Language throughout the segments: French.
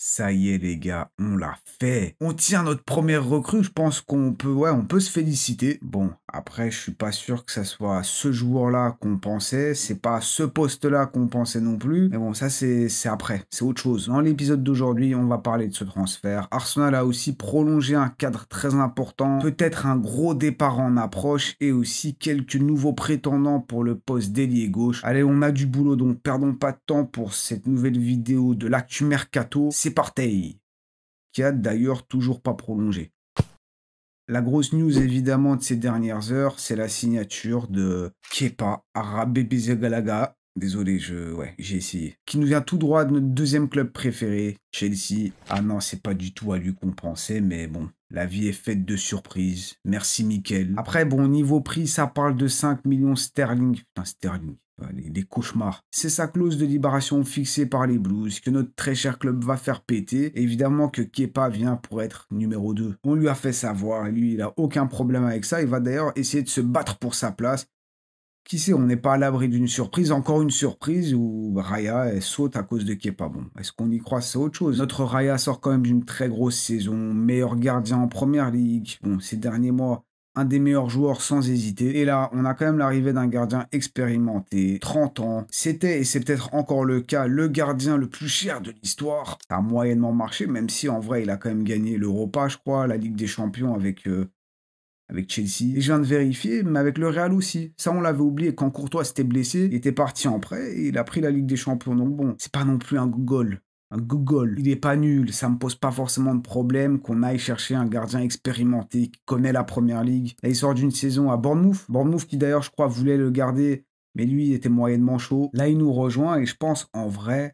Ça y est les gars, on l'a fait. On tient notre première recrue, je pense qu'on peut, ouais, on peut se féliciter. Bon, après, je suis pas sûr que ça soit ce joueur-là qu'on pensait, c'est pas ce poste-là qu'on pensait non plus. Mais bon, ça c'est après, c'est autre chose. Dans l'épisode d'aujourd'hui, on va parler de ce transfert. Arsenal a aussi prolongé un cadre très important, peut-être un gros départ en approche et aussi quelques nouveaux prétendants pour le poste d'ailier gauche. Allez, on a du boulot, donc perdons pas de temps pour cette nouvelle vidéo de l'actu mercato. C'est parti, qui a d'ailleurs toujours pas prolongé. La grosse news évidemment de ces dernières heures, c'est la signature de Kepa Arrizabalaga. Désolé, j'ai essayé. Qui nous vient tout droit de notre deuxième club préféré, Chelsea. Ah non, c'est pas du tout à lui qu'on pensait, mais bon, la vie est faite de surprises. Merci Mickaël. Après, bon, niveau prix, ça parle de 5 millions sterling. Putain, sterling. Les cauchemars. C'est sa clause de libération fixée par les Blues que notre très cher club va faire péter. Évidemment que Kepa vient pour être numéro 2. On lui a fait savoir, et lui il a aucun problème avec ça. Il va d'ailleurs essayer de se battre pour sa place. Qui sait, on n'est pas à l'abri d'une surprise. Encore une surprise où Raya elle saute à cause de Kepa. Bon, est-ce qu'on y croit? C'est autre chose. Notre Raya sort quand même d'une très grosse saison. Meilleur gardien en première ligue. Bon, ces derniers mois, un des meilleurs joueurs sans hésiter. Et là, on a quand même l'arrivée d'un gardien expérimenté, 30 ans. C'était, et c'est peut-être encore le cas, le gardien le plus cher de l'histoire. Ça a moyennement marché, même si en vrai, il a quand même gagné l'Europa, je crois, la Ligue des Champions avec Chelsea. Et je viens de vérifier, mais avec le Real aussi. Ça, on l'avait oublié. Quand Courtois s'était blessé, il était parti en prêt et il a pris la Ligue des Champions. Donc bon, c'est pas non plus un Google. Un Google, il est pas nul, ça me pose pas forcément de problème qu'on aille chercher un gardien expérimenté qui connaît la première ligue. Là, il sort d'une saison à Bournemouth. Bournemouth qui d'ailleurs, je crois, voulait le garder, mais lui, il était moyennement chaud. Là, il nous rejoint et je pense, en vrai,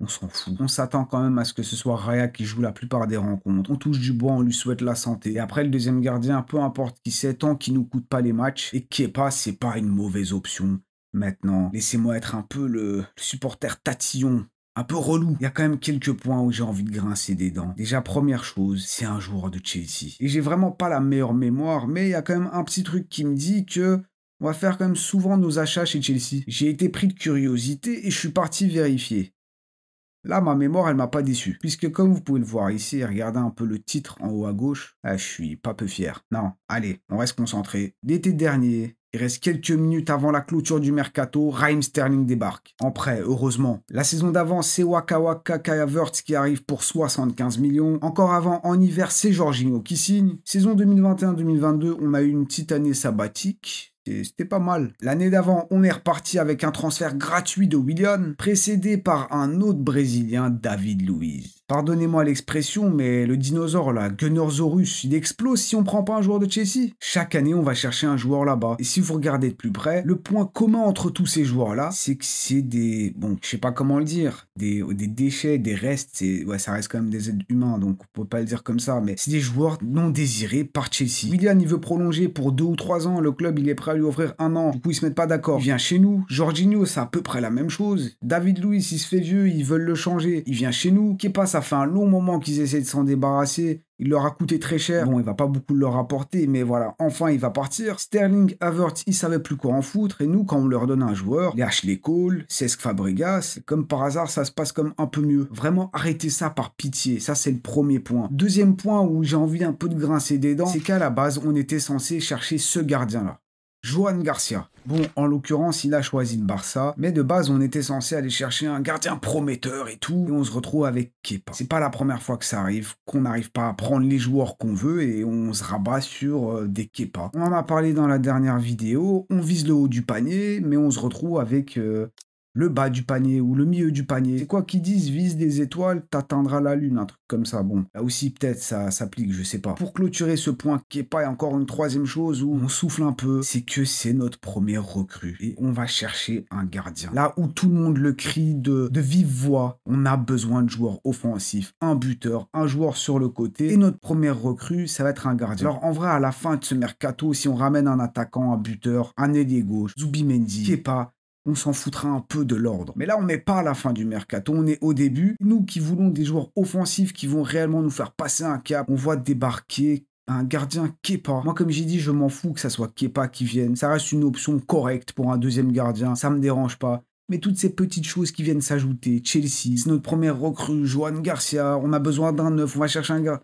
on s'en fout. On s'attend quand même à ce que ce soit Raya qui joue la plupart des rencontres. On touche du bois, on lui souhaite la santé. Et après, le deuxième gardien, peu importe qui c'est, tant qu'il nous coûte pas les matchs. Et Kepa, c'est pas une mauvaise option. Maintenant, laissez-moi être un peu le supporter tatillon. Un peu relou. Il y a quand même quelques points où j'ai envie de grincer des dents. Déjà, première chose, c'est un joueur de Chelsea. Et j'ai vraiment pas la meilleure mémoire, mais il y a quand même un petit truc qui me dit que on va faire quand même souvent nos achats chez Chelsea. J'ai été pris de curiosité et je suis parti vérifier. Là, ma mémoire, elle m'a pas déçu. Puisque comme vous pouvez le voir ici, regardez un peu le titre en haut à gauche, je suis pas peu fier. Non, allez, on reste concentré. L'été dernier, il reste quelques minutes avant la clôture du mercato, Raheem Sterling débarque. En prêt, heureusement. La saison d'avant, c'est Waka Waka Kai Havertz qui arrive pour 75 millions. Encore avant, en hiver, c'est Jorginho qui signe. Saison 2021-2022, on a eu une petite année sabbatique. C'était pas mal. L'année d'avant, on est reparti avec un transfert gratuit de Willian, précédé par un autre Brésilien, David Luiz. Pardonnez-moi l'expression, mais le dinosaure là, Gunnersaurus, il explose si on prend pas un joueur de Chelsea. Chaque année, on va chercher un joueur là-bas. Et si vous regardez de plus près, le point commun entre tous ces joueurs-là, c'est que c'est des... Bon, je sais pas comment le dire. Des déchets, des restes. Ouais, ça reste quand même des êtres humains, donc on peut pas le dire comme ça. Mais c'est des joueurs non désirés par Chelsea. Willian, il veut prolonger pour 2 ou 3 ans. Le club, il est prêt à lui offrir 1 an. Du coup, ils se mettent pas d'accord. Il vient chez nous. Jorginho, c'est à peu près la même chose. David Luiz, il se fait vieux, ils veulent le changer. Il vient chez nous. Kepa, ça fait un long moment qu'ils essaient de s'en débarrasser. Il leur a coûté très cher. Bon, il va pas beaucoup leur apporter, mais voilà, enfin, il va partir. Sterling, Havertz, ils savaient plus quoi en foutre. Et nous, quand on leur donne un joueur, les Ashley Cole, Cesc Fabregas, comme par hasard, ça se passe comme un peu mieux. Vraiment, arrêtez ça par pitié. Ça, c'est le premier point. Deuxième point où j'ai envie un peu de grincer des dents, c'est qu'à la base, on était censé chercher ce gardien-là. Joan Garcia. Bon, en l'occurrence, il a choisi le Barça, mais de base, on était censé aller chercher un gardien prometteur et tout, et on se retrouve avec Kepa. C'est pas la première fois que ça arrive, qu'on n'arrive pas à prendre les joueurs qu'on veut et on se rabat sur des Kepa. On en a parlé dans la dernière vidéo, on vise le haut du panier, mais on se retrouve avec le bas du panier ou le milieu du panier. C'est quoi qu'ils disent? Vise des étoiles, t'atteindras la lune, un truc comme ça. Bon, là aussi peut-être ça s'applique, je sais pas. Pour clôturer ce point Kepa, il y a encore une troisième chose où on souffle un peu, c'est que c'est notre première recrue. Et on va chercher un gardien. Là où tout le monde le crie de vive voix, on a besoin de joueurs offensifs, un buteur, un joueur sur le côté. Et notre première recrue, ça va être un gardien. Alors en vrai, à la fin de ce mercato, si on ramène un attaquant, un buteur, un ailier gauche, Zubimendi, Kepa, on s'en foutra un peu de l'ordre. Mais là, on n'est pas à la fin du mercato, on est au début. Nous qui voulons des joueurs offensifs qui vont réellement nous faire passer un cap, on voit débarquer un gardien Kepa. Moi, comme j'ai dit, je m'en fous que ça soit Kepa qui vienne. Ça reste une option correcte pour un deuxième gardien, ça me dérange pas. Mais toutes ces petites choses qui viennent s'ajouter, Chelsea, c'est notre première recrue, Johan Garcia, on a besoin d'un neuf, on va chercher un gars.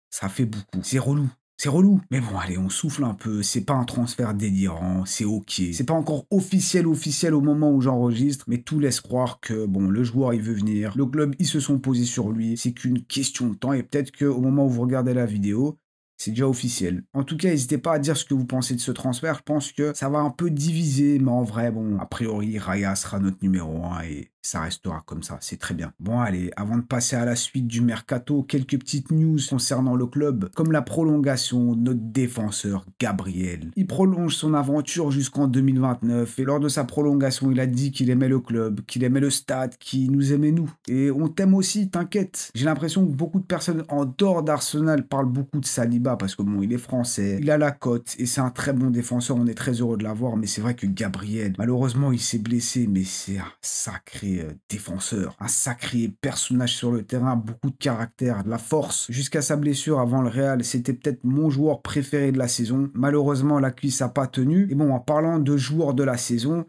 Ça fait beaucoup. C'est relou. C'est relou. Mais bon, allez, on souffle un peu. C'est pas un transfert délirant. C'est ok. C'est pas encore officiel au moment où j'enregistre. Mais tout laisse croire que, bon, le joueur, il veut venir. Le club, ils se sont posés sur lui. C'est qu'une question de temps. Et peut-être qu'au moment où vous regardez la vidéo, c'est déjà officiel. En tout cas, n'hésitez pas à dire ce que vous pensez de ce transfert. Je pense que ça va un peu diviser. Mais en vrai, bon, a priori, Raya sera notre numéro 1 et ça restera comme ça. C'est très bien. Bon, allez, avant de passer à la suite du mercato, quelques petites news concernant le club, comme la prolongation de notre défenseur Gabriel. Il prolonge son aventure jusqu'en 2029 et lors de sa prolongation, il a dit qu'il aimait le club, qu'il aimait le stade, qu'il nous aimait nous. Et on t'aime aussi, t'inquiète. J'ai l'impression que beaucoup de personnes en dehors d'Arsenal parlent beaucoup de Saliba parce que bon, il est français, il a la cote et c'est un très bon défenseur. On est très heureux de l'avoir, mais c'est vrai que Gabriel, malheureusement, il s'est blessé, mais c'est un sacré défenseur, un sacré personnage sur le terrain, beaucoup de caractère, de la force. Jusqu'à sa blessure avant le Real, c'était peut-être mon joueur préféré de la saison. Malheureusement, la cuisse n'a pas tenu. Et bon, en parlant de joueur de la saison,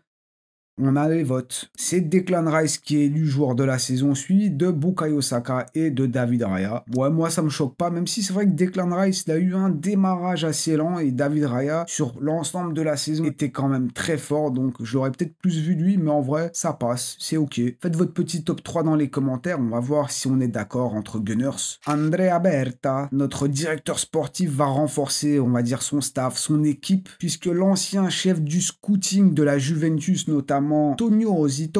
on a les votes. C'est Declan Rice qui est élu joueur de la saison, suivi de Bukayo Saka et de David Raya. Ouais, moi ça me choque pas, même si c'est vrai que Declan Rice il a eu un démarrage assez lent et David Raya, sur l'ensemble de la saison, était quand même très fort, donc j'aurais peut-être plus vu de lui, mais en vrai, ça passe, c'est ok. Faites votre petit top 3 dans les commentaires, on va voir si on est d'accord entre Gunners. Andrea Berta, notre directeur sportif, va renforcer, on va dire, son staff, son équipe, puisque l'ancien chef du scouting de la Juventus, notamment Tognosi,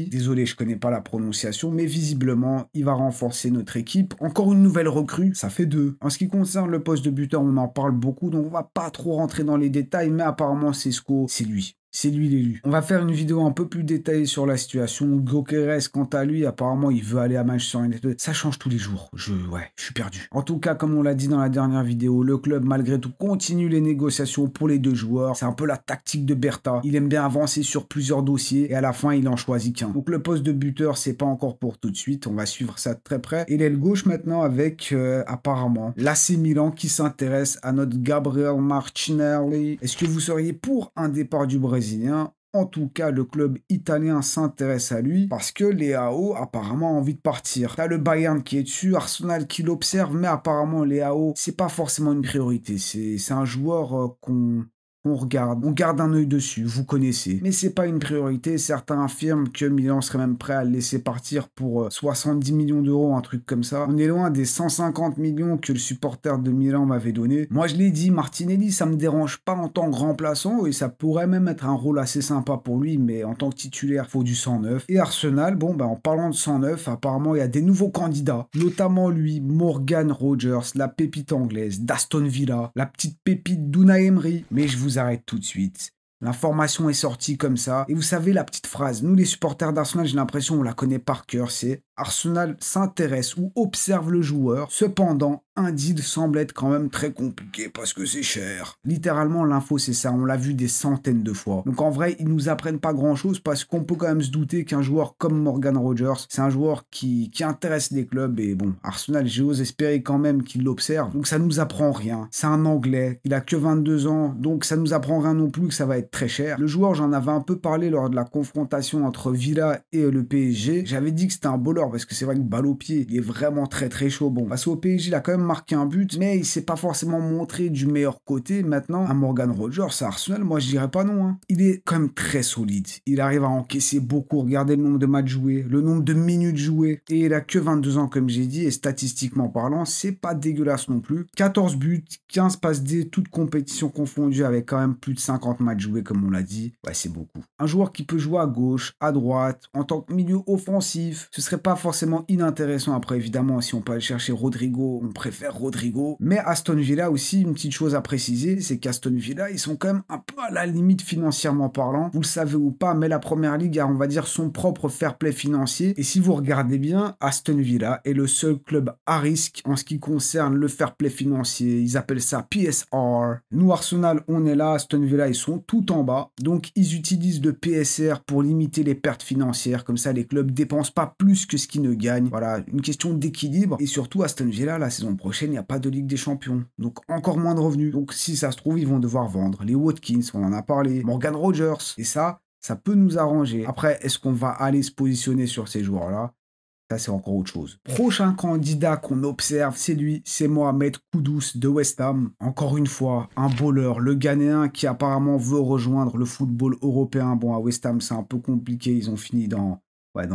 désolé je connais pas la prononciation, mais visiblement il va renforcer notre équipe. Encore une nouvelle recrue, ça fait 2. En ce qui concerne le poste de buteur, on en parle beaucoup, donc on va pas trop rentrer dans les détails, mais apparemment Sesco, c'est lui. C'est lui l'élu. On va faire une vidéo un peu plus détaillée sur la situation. Gyökeres, quant à lui, apparemment, il veut aller à Manchester United. Ça change tous les jours. Je suis perdu. En tout cas, comme on l'a dit dans la dernière vidéo, le club, malgré tout, continue les négociations pour les deux joueurs. C'est un peu la tactique de Berta. Il aime bien avancer sur plusieurs dossiers et à la fin, il en choisit qu'un. Donc le poste de buteur, c'est pas encore pour tout de suite. On va suivre ça de très près. Et l'aile gauche maintenant avec, apparemment, l'AC Milan qui s'intéresse à notre Gabriel Martinelli. Est-ce que vous seriez pour un départ du Brésil? En tout cas, le club italien s'intéresse à lui parce que Leao apparemment a envie de partir. T'as le Bayern qui est dessus, Arsenal qui l'observe, mais apparemment Leao, c'est pas forcément une priorité. C'est un joueur on garde un œil dessus, vous connaissez. Mais c'est pas une priorité, certains affirment que Milan serait même prêt à le laisser partir pour 70 millions d'euros, un truc comme ça. On est loin des 150 millions que le supporter de Milan m'avait donné. Moi je l'ai dit, Martinelli, ça me dérange pas en tant que remplaçant, et ça pourrait même être un rôle assez sympa pour lui, mais en tant que titulaire, faut du 109. Et Arsenal, bon en parlant de 109, apparemment il y a des nouveaux candidats, notamment lui, Morgan Rogers, la pépite anglaise, d'Aston Villa, la petite pépite d'Unai Emery, mais je vous arrête tout de suite. L'information est sortie comme ça. Et vous savez la petite phrase, nous les supporters d'Arsenal, j'ai l'impression on la connaît par cœur, c'est Arsenal s'intéresse ou observe le joueur. Cependant, un deal semble être quand même très compliqué parce que c'est cher. Littéralement, l'info c'est ça, on l'a vu des centaines de fois. Donc en vrai, ils nous apprennent pas grand chose parce qu'on peut quand même se douter qu'un joueur comme Morgan Rogers, c'est un joueur qui intéresse les clubs et bon, Arsenal, j'ose espérer quand même qu'il l'observe. Donc ça nous apprend rien. C'est un Anglais, il a que 22 ans, donc ça nous apprend rien non plus que ça va être très cher. Le joueur, j'en avais un peu parlé lors de la confrontation entre Villa et le PSG. J'avais dit que c'était un bowler parce que c'est vrai que balle au pied, il est vraiment très très chaud. Bon, face au PSG, il a quand même marqué un but, mais il s'est pas forcément montré du meilleur côté. Maintenant, à Morgan Rogers, à Arsenal, moi je dirais pas non. Hein. Il est quand même très solide. Il arrive à encaisser beaucoup. Regardez le nombre de matchs joués, le nombre de minutes jouées. Et il a que 22 ans, comme j'ai dit, et statistiquement parlant, c'est pas dégueulasse non plus. 14 buts, 15 passes D, toutes compétitions confondues, avec quand même plus de 50 matchs joués, comme on l'a dit. Ouais, c'est beaucoup. Un joueur qui peut jouer à gauche, à droite, en tant que milieu offensif, ce serait pas forcément inintéressant. Après, évidemment, si on peut aller chercher Rodrigo, on préfère Rodrigo. Mais Aston Villa aussi, une petite chose à préciser, c'est qu'Aston Villa, ils sont quand même un peu à la limite financièrement parlant. Vous le savez ou pas, mais la première ligue a, on va dire, son propre fair play financier. Et si vous regardez bien, Aston Villa est le seul club à risque en ce qui concerne le fair play financier. Ils appellent ça PSR. Nous, Arsenal, on est là. Aston Villa, ils sont tout en bas. Donc, ils utilisent le PSR pour limiter les pertes financières. Comme ça, les clubs dépensent pas plus que ce qu'ils ne gagnent. Voilà, une question d'équilibre. Et surtout, Aston Villa, la saison prochaine, il n'y a pas de Ligue des Champions. Donc, encore moins de revenus. Donc, si ça se trouve, ils vont devoir vendre les Watkins, on en a parlé, Morgan Rogers. Et ça ça peut nous arranger. Après, est-ce qu'on va aller se positionner sur ces joueurs-là? Ça, c'est encore autre chose. Prochain candidat qu'on observe, c'est lui, c'est Mohamed Kudus de West Ham. Encore une fois, un bowler, le Ghanéen qui apparemment veut rejoindre le football européen. Bon, à West Ham, c'est un peu compliqué, ils ont fini dans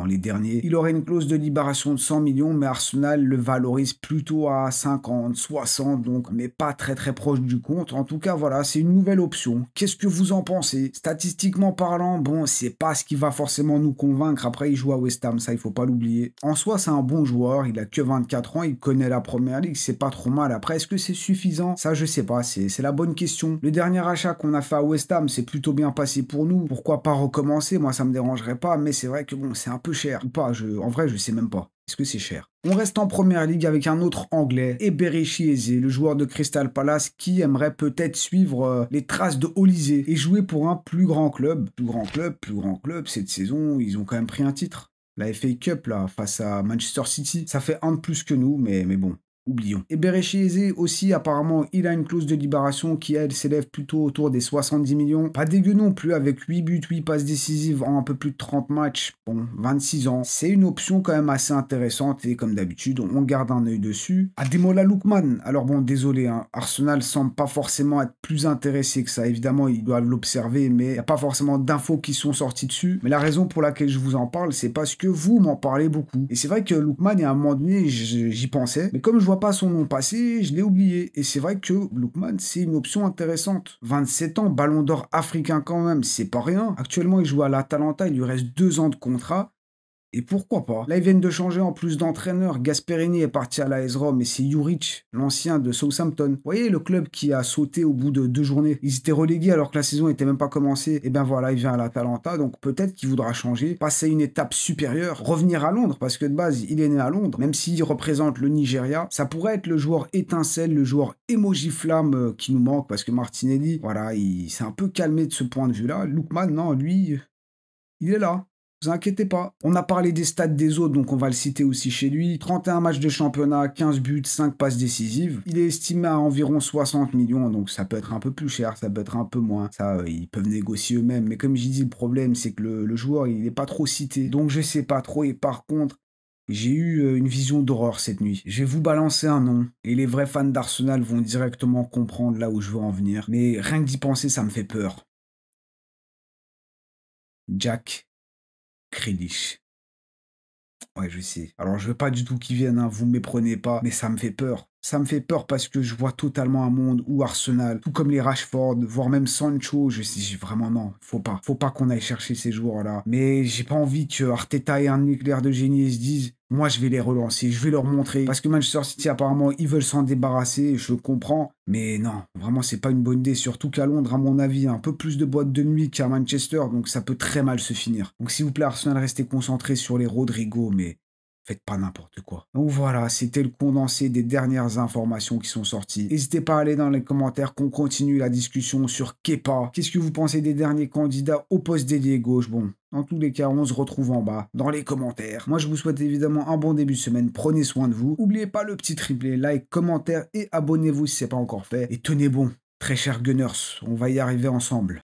les derniers. Il aurait une clause de libération de 100 millions, mais Arsenal le valorise plutôt à 50, 60, donc, mais pas très très proche du compte. En tout cas, voilà, c'est une nouvelle option. Qu'est-ce que vous en pensez? Statistiquement parlant, bon, c'est pas ce qui va forcément nous convaincre. Après, il joue à West Ham, ça, il faut pas l'oublier. En soi, c'est un bon joueur, il a que 24 ans, il connaît la Première Ligue, c'est pas trop mal. Après, est-ce que c'est suffisant? Ça, je sais pas, c'est la bonne question. Le dernier achat qu'on a fait à West Ham, c'est plutôt bien passé pour nous. Pourquoi pas recommencer? Moi, ça me dérangerait pas, mais c'est vrai que bon, c'est un peu cher ou pas, en vrai je sais même pas. Est-ce que c'est cher? On reste en première ligue avec un autre anglais, Eberechi Eze, le joueur de Crystal Palace qui aimerait peut-être suivre les traces de Olise et jouer pour un plus grand club. Plus grand club, cette saison, ils ont quand même pris un titre. La FA Cup là, face à Manchester City, ça fait un de plus que nous, mais bon. Oublions. Eberechi Eze aussi, apparemment, il a une clause de libération qui, elle, s'élève plutôt autour des 70 millions. Pas dégueu non plus, avec 8 buts, 8 passes décisives en un peu plus de 30 matchs. Bon, 26 ans. C'est une option quand même assez intéressante et comme d'habitude, on garde un œil dessus. Ademola Lookman. Alors bon, désolé, hein, Arsenal semble pas forcément être plus intéressé que ça. Évidemment, ils doivent l'observer, mais il n'y a pas forcément d'infos qui sont sorties dessus. Mais la raison pour laquelle je vous en parle, c'est parce que vous m'en parlez beaucoup. Et c'est vrai que Lookman, à un moment donné, j'y pensais. Mais comme je vois pas son nom passé, je l'ai oublié. Et c'est vrai que Lookman, c'est une option intéressante. 27 ans, ballon d'or africain quand même, c'est pas rien. Actuellement, il joue à l'Atalanta, il lui reste 2 ans de contrat. Et pourquoi pas? Là, ils viennent de changer en plus d'entraîneur. Gasperini est parti à l'AS Rome et c'est Juric, l'ancien de Southampton. Vous voyez, le club qui a sauté au bout de 2 journées. Ils étaient relégués alors que la saison n'était même pas commencée. Et bien voilà, il vient à l'Atalanta, donc peut-être qu'il voudra changer, passer à une étape supérieure, revenir à Londres, parce que de base, il est né à Londres. Même s'il représente le Nigeria, ça pourrait être le joueur étincelle, le joueur emoji flamme qui nous manque, parce que Martinelli, voilà, il s'est un peu calmé de ce point de vue-là. Lookman, non, lui, il est là. Vous inquiétez pas. On a parlé des stats des autres, donc on va le citer aussi chez lui. 31 matchs de championnat, 15 buts, 5 passes décisives. Il est estimé à environ 60 millions, donc ça peut être un peu plus cher, ça peut être un peu moins. Ça, ils peuvent négocier eux-mêmes. Mais comme j'ai dit, le problème, c'est que le joueur, il n'est pas trop cité. Donc je sais pas trop. Et par contre, j'ai eu une vision d'horreur cette nuit. Je vais vous balancer un nom, et les vrais fans d'Arsenal vont directement comprendre là où je veux en venir. Mais rien que d'y penser, ça me fait peur. Jack Grealish. Ouais, je sais. Alors, je veux pas du tout qu'ils viennent, hein, vous me méprenez pas, mais ça me fait peur. Ça me fait peur parce que je vois totalement un monde où Arsenal, tout comme les Rashford, voire même Sancho, je sais, vraiment non, faut pas. Faut pas qu'on aille chercher ces joueurs-là. Mais j'ai pas envie que Arteta ait un éclair de génie et se dise, moi je vais les relancer, je vais leur montrer. Parce que Manchester City, apparemment, ils veulent s'en débarrasser, je comprends. Mais non, vraiment, c'est pas une bonne idée. Surtout qu'à Londres, à mon avis, un peu plus de boîtes de nuit qu'à Manchester, donc ça peut très mal se finir. Donc s'il vous plaît, Arsenal, restez concentrés sur les Rodrigo, mais faites pas n'importe quoi. Donc voilà, c'était le condensé des dernières informations qui sont sorties. N'hésitez pas à aller dans les commentaires qu'on continue la discussion sur Kepa. Qu'est-ce que vous pensez des derniers candidats au poste d'ailier gauche? Bon, dans tous les cas, on se retrouve en bas, dans les commentaires. Moi, je vous souhaite évidemment un bon début de semaine. Prenez soin de vous. N'oubliez pas le petit triplé, like, commentaire et abonnez-vous si ce n'est pas encore fait. Et tenez bon, très chers Gunners, on va y arriver ensemble.